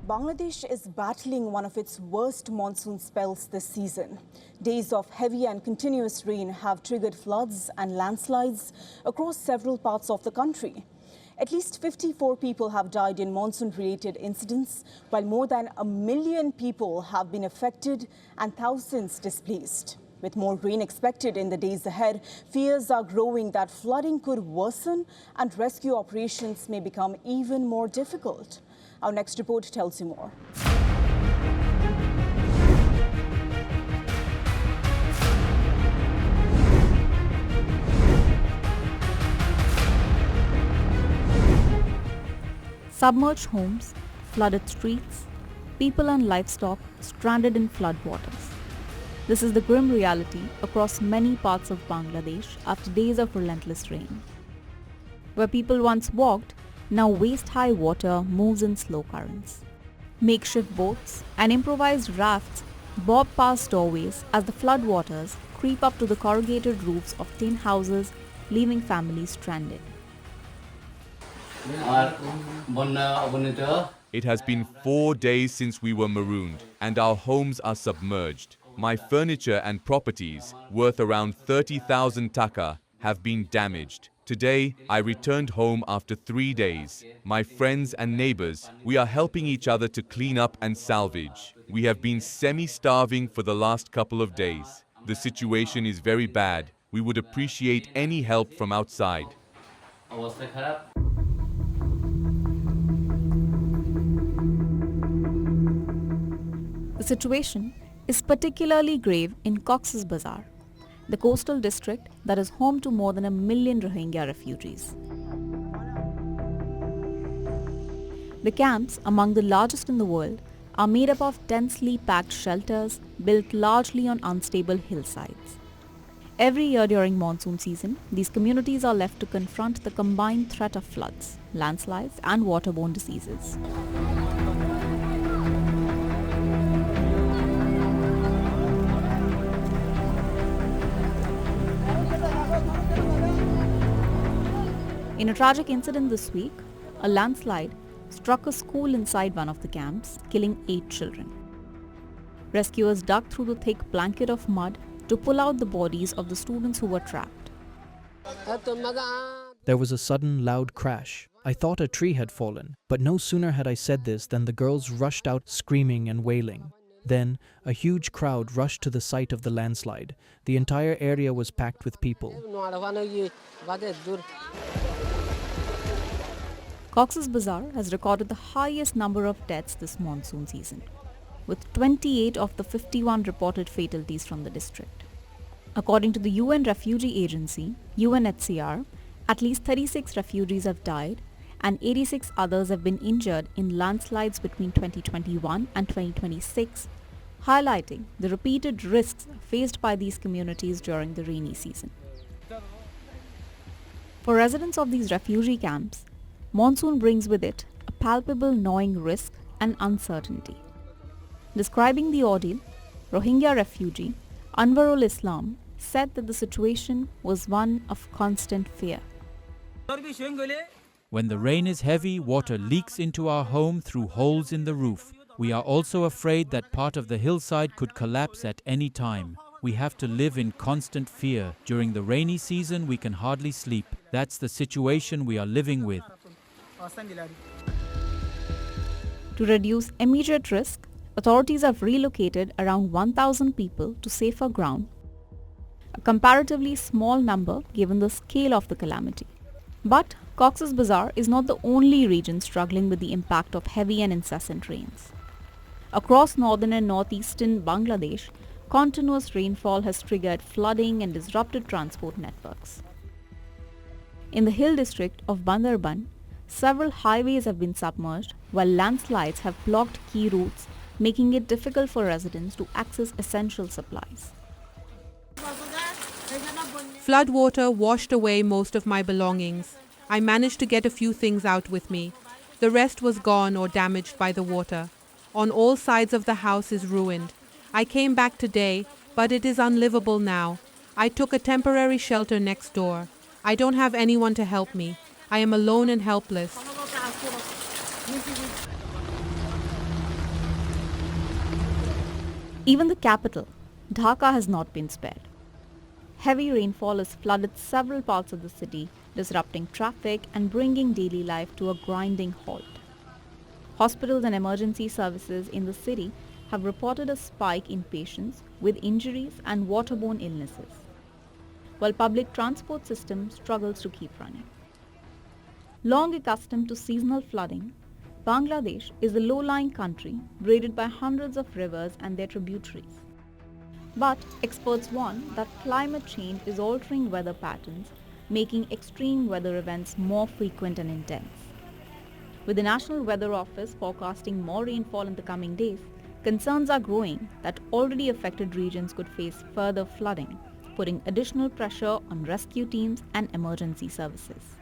Bangladesh is battling one of its worst monsoon spells this season. Days of heavy and continuous rain have triggered floods and landslides across several parts of the country. At least 54 people have died in monsoon-related incidents, while more than 1 million people have been affected and thousands displaced. With more rain expected in the days ahead, fears are growing that flooding could worsen and rescue operations may become even more difficult. Our next report tells you more. Submerged homes, flooded streets, people and livestock stranded in floodwaters. This is the grim reality across many parts of Bangladesh after days of relentless rain. Where people once walked, now waist-high water moves in slow currents. Makeshift boats and improvised rafts bob past doorways as the floodwaters creep up to the corrugated roofs of tin houses, leaving families stranded. It has been 4 days since we were marooned, and our homes are submerged. My furniture and properties, worth around 30,000 taka, have been damaged. Today, I returned home after 3 days. My friends and neighbors, we are helping each other to clean up and salvage. We have been semi-starving for the last couple of days. The situation is very bad. We would appreciate any help from outside. The situation is particularly grave in Cox's Bazar, the coastal district that is home to more than 1 million Rohingya refugees. The camps, among the largest in the world, are made up of densely packed shelters built largely on unstable hillsides. Every year during monsoon season, these communities are left to confront the combined threat of floods, landslides, and waterborne diseases. In a tragic incident this week, a landslide struck a school inside one of the camps, killing 8 children. Rescuers dug through the thick blanket of mud to pull out the bodies of the students who were trapped. There was a sudden loud crash. I thought a tree had fallen, but no sooner had I said this than the girls rushed out screaming and wailing. Then, a huge crowd rushed to the site of the landslide. The entire area was packed with people. Cox's Bazar has recorded the highest number of deaths this monsoon season, with 28 of the 51 reported fatalities from the district. According to the UN Refugee Agency, UNHCR, at least 36 refugees have died and 86 others have been injured in landslides between 2021 and 2026, highlighting the repeated risks faced by these communities during the rainy season. For residents of these refugee camps, monsoon brings with it a palpable gnawing risk and uncertainty. Describing the ordeal, Rohingya refugee Anwarul Islam said that the situation was one of constant fear. When the rain is heavy, water leaks into our home through holes in the roof. We are also afraid that part of the hillside could collapse at any time. We have to live in constant fear. During the rainy season, we can hardly sleep. That's the situation we are living with. To reduce immediate risk, authorities have relocated around 1,000 people to safer ground, a comparatively small number given the scale of the calamity. But Cox's Bazar is not the only region struggling with the impact of heavy and incessant rains. Across northern and northeastern Bangladesh, continuous rainfall has triggered flooding and disrupted transport networks. In the hill district of Bandarban, several highways have been submerged, while landslides have blocked key routes, making it difficult for residents to access essential supplies. Floodwater washed away most of my belongings. I managed to get a few things out with me. The rest was gone or damaged by the water. On all sides of the house is ruined. I came back today, but it is unlivable now. I took a temporary shelter next door. I don't have anyone to help me. I am alone and helpless. Even the capital, Dhaka, has not been spared. Heavy rainfall has flooded several parts of the city, disrupting traffic and bringing daily life to a grinding halt. Hospitals and emergency services in the city have reported a spike in patients with injuries and waterborne illnesses, while public transport system struggles to keep running. Long accustomed to seasonal flooding, Bangladesh is a low-lying country braided by hundreds of rivers and their tributaries. But experts warn that climate change is altering weather patterns, making extreme weather events more frequent and intense. With the National Weather Office forecasting more rainfall in the coming days, concerns are growing that already affected regions could face further flooding, putting additional pressure on rescue teams and emergency services.